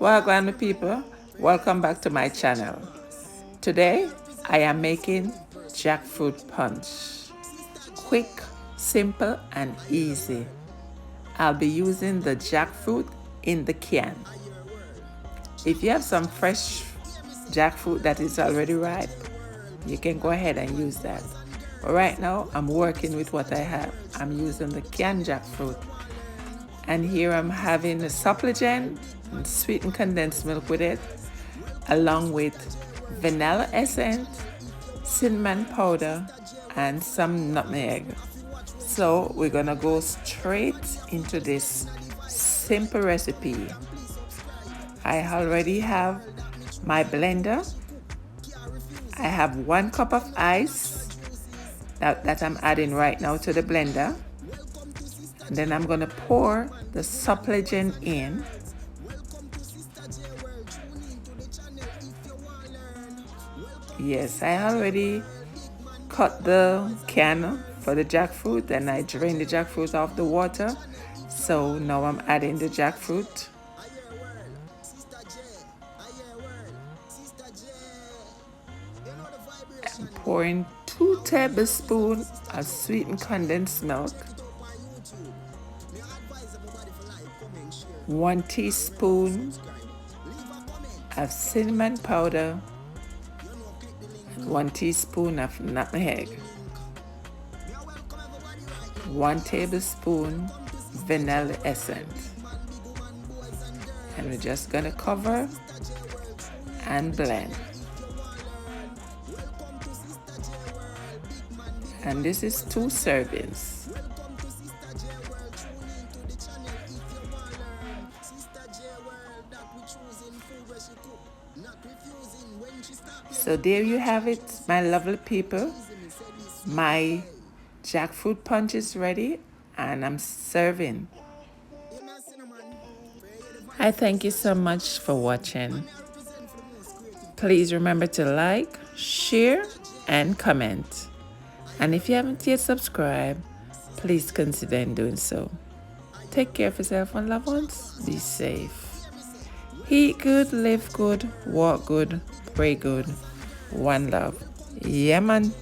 Welcome, my people. Welcome back to my channel. Today, I am making jackfruit punch. Quick, simple, and easy. I'll be using the jackfruit in the can. If you have some fresh jackfruit that is already ripe, you can go ahead and use that. But right now, I'm working with what I have. I'm using the canned jackfruit. And here I'm having a Supligen and sweetened condensed milk with it, along with vanilla essence, cinnamon powder, and some nutmeg. So we're gonna go straight into this simple recipe. I already have my blender. I have 1 cup of ice that I'm adding right now to the blender. And then I'm gonna pour the Supligen in. Yes, I already cut the can for the jackfruit and I drained the jackfruit off the water. So now I'm adding the jackfruit. I'm pouring 2 tablespoons of sweetened condensed milk, 1 teaspoon of cinnamon powder, 1 teaspoon of nutmeg, 1 tablespoon vanilla essence. And we're just gonna cover and blend. And this is 2 servings. So there you have it, my lovely people. My jackfruit punch is ready and I'm serving. I thank you so much for watching. Please remember to like, share, and comment. And if you haven't yet subscribed, please consider doing so. Take care of yourself and loved ones. Be safe. Eat good, live good, walk good, pray good. One love. Yeah, man.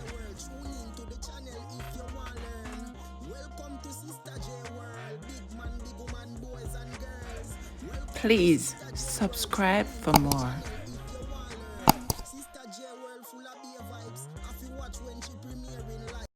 Please subscribe for more.